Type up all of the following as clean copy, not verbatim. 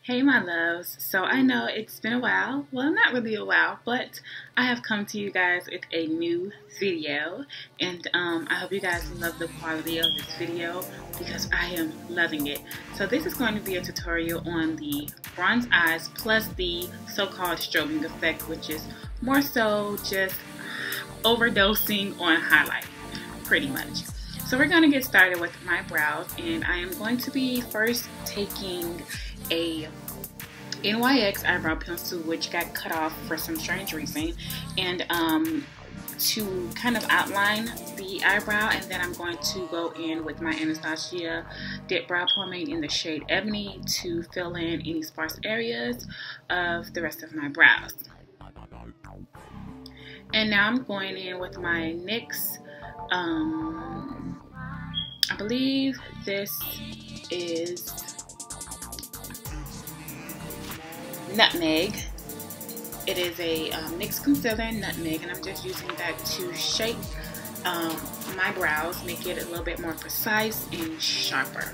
Hey my loves, so I know it's been a while, well not really a while, but I have come to you guys with a new video and I hope you guys love the quality of this video because I am loving it. So this is going to be a tutorial on the bronze eyes plus the so-called strobing effect, which is more so just overdosing on highlight, pretty much. So we're going to get started with my brows, and I am going to be first taking a NYX eyebrow pencil, which got cut off for some strange reason, and to kind of outline the eyebrow, and then I'm going to go in with my Anastasia Dip Brow Pomade in the shade Ebony to fill in any sparse areas of the rest of my brows. And now I'm going in with my NYX, I believe this is Nutmeg. It is a NYX concealer in Nutmeg, and I'm just using that to shape my brows, make it a little bit more precise and sharper.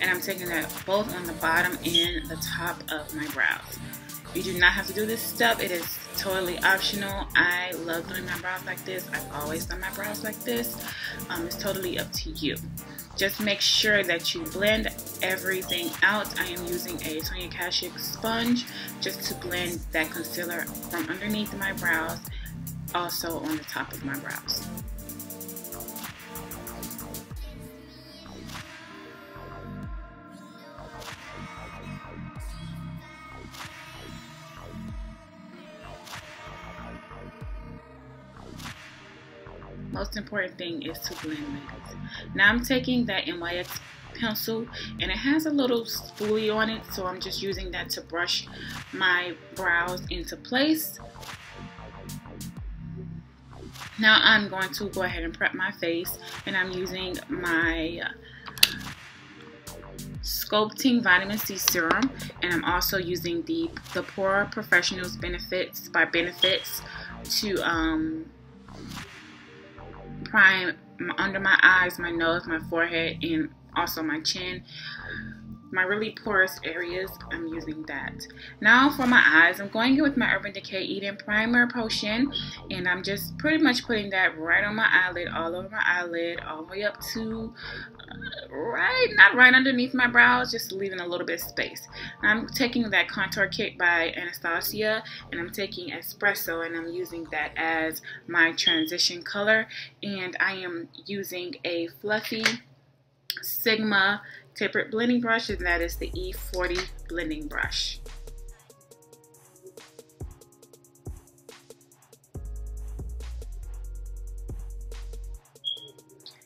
And I'm taking that both on the bottom and the top of my brows. You do not have to do this step. It is totally optional. I love doing my brows like this. I've always done my brows like this. It's totally up to you. Just make sure that you blend everything out. I am using a Sonia Kashuk sponge just to blend that concealer from underneath my brows, also on the top of my brows. Most important thing is to blend, ladies. Now I'm taking that NYX pencil, and it has a little spoolie on it, so I'm just using that to brush my brows into place. Now I'm going to go ahead and prep my face, and I'm using my Sculpting Vitamin C Serum, and I'm also using the Pore Professionals Benefits by Benefits to prime under my eyes, my nose, my forehead, and also my chin. My really porous areas, I'm using that. Now for my eyes, I'm going in with my Urban Decay Eden Primer Potion, and I'm just pretty much putting that right on my eyelid, all over my eyelid, all the way up to not right underneath my brows, just leaving a little bit of space. I'm taking that contour kit by Anastasia, and I'm taking Espresso, and I'm using that as my transition color, and I am using a fluffy Sigma tapered blending brush, and that is the E40 blending brush.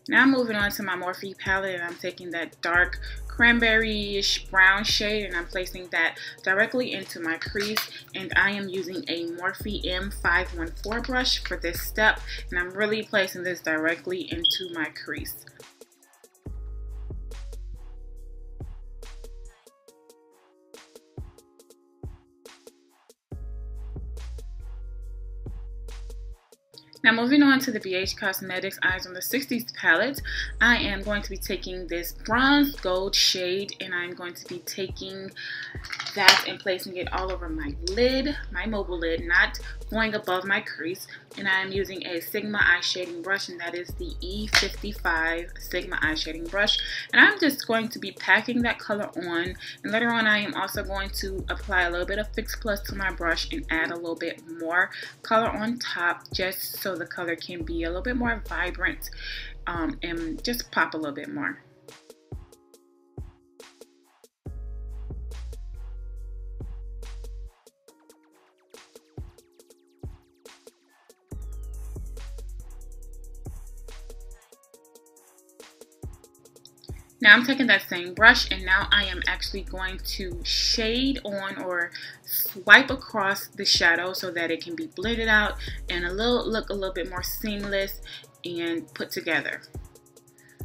Now I'm moving on to my Morphie palette, and I'm taking that dark cranberry-ish brown shade, and I'm placing that directly into my crease, and I am using a Morphie M514 brush for this step, and I'm really placing this directly into my crease. Now moving on to the BH Cosmetics Eyes on the 60s palette, I am going to be taking this bronze gold shade, and I'm going to be taking that and placing it all over my lid, my mobile lid, not going above my crease. And I am using a Sigma eye shading brush, and that is the E55 Sigma eye shading brush. And I'm just going to be packing that color on, and later on I am also going to apply a little bit of Fix Plus to my brush and add a little bit more color on top, just so the color can be a little bit more vibrant and just pop a little bit more. Now I'm taking that same brush, and now I am actually going to shade on or swipe across the shadow so that it can be blended out and look a little bit more seamless and put together.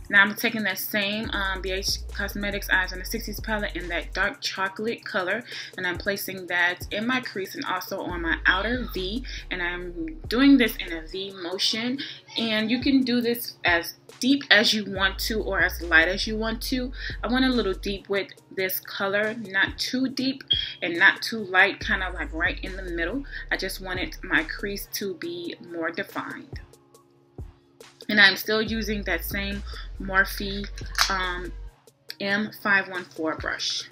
Now I'm taking that same BH Cosmetics Eyes on the 60s palette in that dark chocolate color, and I'm placing that in my crease and also on my outer V, and I'm doing this in a V motion. And you can do this as deep as you want to or as light as you want to. I went a little deep with this color, not too deep and not too light, kind of like right in the middle. I just wanted my crease to be more defined. And I'm still using that same Morphie M514 brush.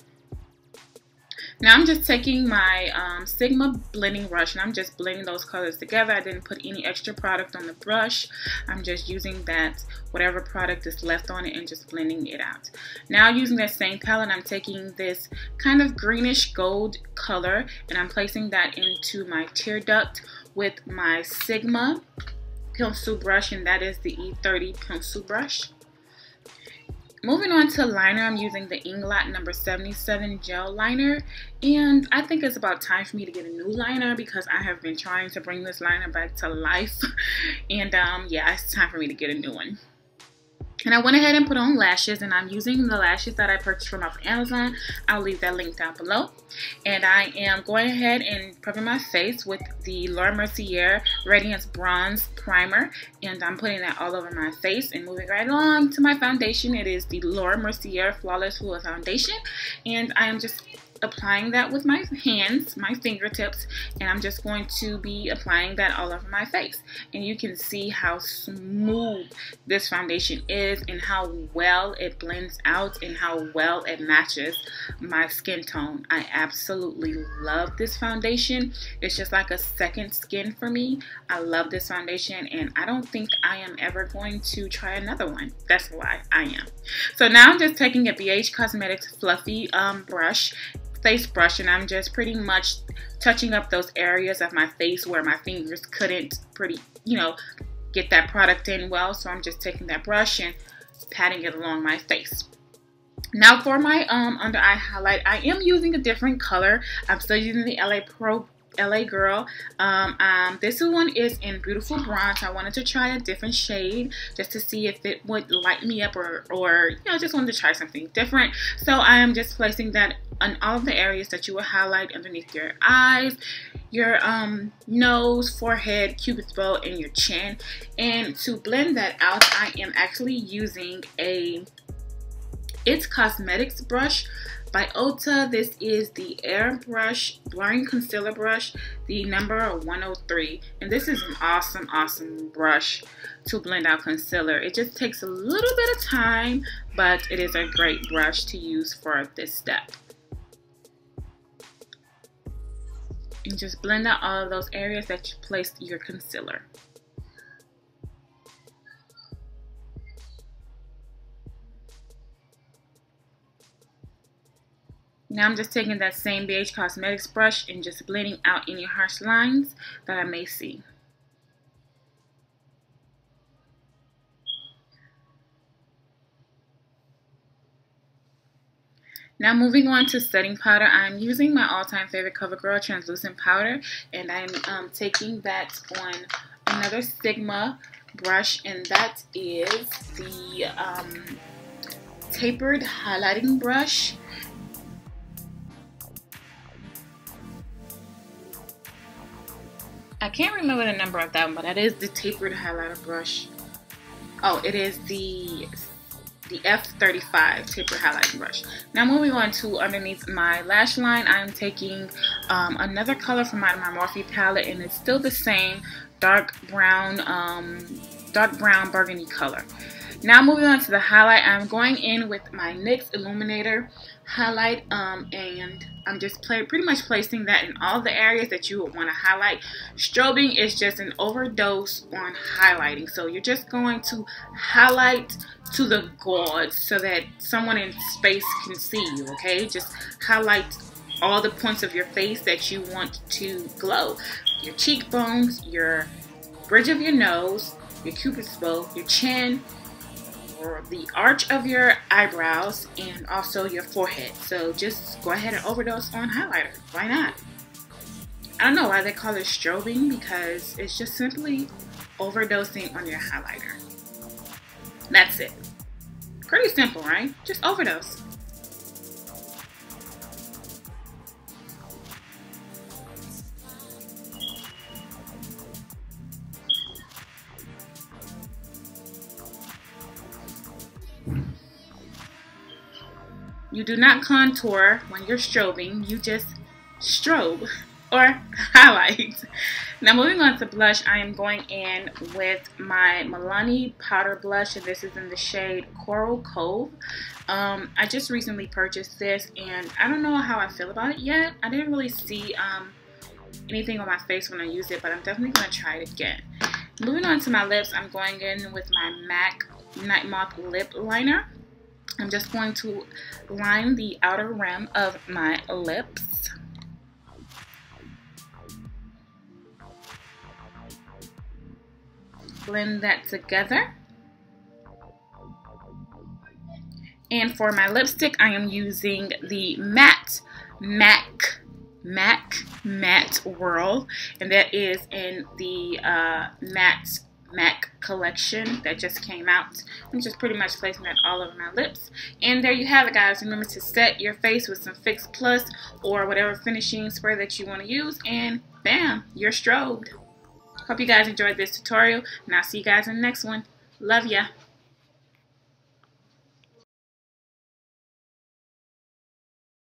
Now I'm just taking my Sigma blending brush and I'm just blending those colors together. I didn't put any extra product on the brush. I'm just using that, whatever product is left on it, and just blending it out. Now using that same palette, I'm taking this kind of greenish gold color and I'm placing that into my tear duct with my Sigma pencil brush, and that is the E30 pencil brush. Moving on to liner, I'm using the Inglot number 77 gel liner, and I think it's about time for me to get a new liner because I have been trying to bring this liner back to life, and yeah, it's time for me to get a new one. And I went ahead and put on lashes, and I'm using the lashes that I purchased from off Amazon. I'll leave that link down below. And I am going ahead and prepping my face with the Mercier Radiance Bronze Primer, and I'm putting that all over my face and moving right along to my foundation. It is the Mercier Flawless Full Foundation, and I am just applying that with my hands, my fingertips, and I'm just going to be applying that all over my face. And you can see how smooth this foundation is and how well it blends out and how well it matches my skin tone. I absolutely love this foundation. It's just like a second skin for me. I love this foundation, and I don't think I am ever going to try another one. That's a lie, I am. So now I'm just taking a BH Cosmetics fluffy face brush, and I'm just pretty much touching up those areas of my face where my fingers couldn't get that product in well. So I'm just taking that brush and patting it along my face. Now for my under eye highlight, I am using a different color. I'm still using the LA Girl. This one is in Beautiful Bronze. I wanted to try a different shade just to see if it would light me up, or just wanted to try something different. So I am just placing that on all of the areas that you will highlight underneath your eyes, your nose, forehead, cupid's bow, and your chin. And to blend that out, I am actually using a NYX Cosmetics brush by Ulta. This is the Airbrush Blurring Concealer Brush, the number 103. And this is an awesome brush to blend out concealer. It just takes a little bit of time, but it is a great brush to use for this step. And just blend out all of those areas that you placed your concealer. Now I'm just taking that same BH Cosmetics brush and just blending out any harsh lines that I may see. Now moving on to setting powder, I'm using my all-time favorite CoverGirl translucent powder, and I'm taking that on another Sigma brush, and that is the tapered highlighting brush. I can't remember the number of that one, but that is the tapered highlighter brush. Oh, it is the F35 tapered highlighting brush. Now moving on to underneath my lash line, I'm taking another color from my Morphie palette, and it's still the same dark brown burgundy color. Now moving on to the highlight, I'm going in with my NYX Illuminator Highlight, and I'm just pretty much placing that in all the areas that you would want to highlight. Strobing is just an overdose on highlighting, so you're just going to highlight to the gods so that someone in space can see you, okay? Just highlight all the points of your face that you want to glow. Your cheekbones, your bridge of your nose, your cupid's bow, your chin, or the arch of your eyebrows, and also your forehead. So just go ahead and overdose on highlighter. Why not? I don't know why they call it strobing, because it's just simply overdosing on your highlighter. That's it. Pretty simple, right? Just overdose. You do not contour when you're strobing, you just strobe or highlight. Now moving on to blush, I am going in with my Malani powder blush, and this is in the shade Coral Cove. I just recently purchased this, and I don't know how I feel about it yet. I didn't really see anything on my face when I used it, but I'm definitely going to try it again. Moving on to my lips, I'm going in with my MAC Nightmoth Lip Liner. I'm just going to line the outer rim of my lips. Blend that together. And for my lipstick, I am using the matte Whril, and that is in the matte MAC collection that just came out. I'm just pretty much placing that all over my lips. And there you have it, guys. Remember to set your face with some Fix Plus or whatever finishing spray that you want to use, and bam, you're strobed. Hope you guys enjoyed this tutorial, and I'll see you guys in the next one. Love ya.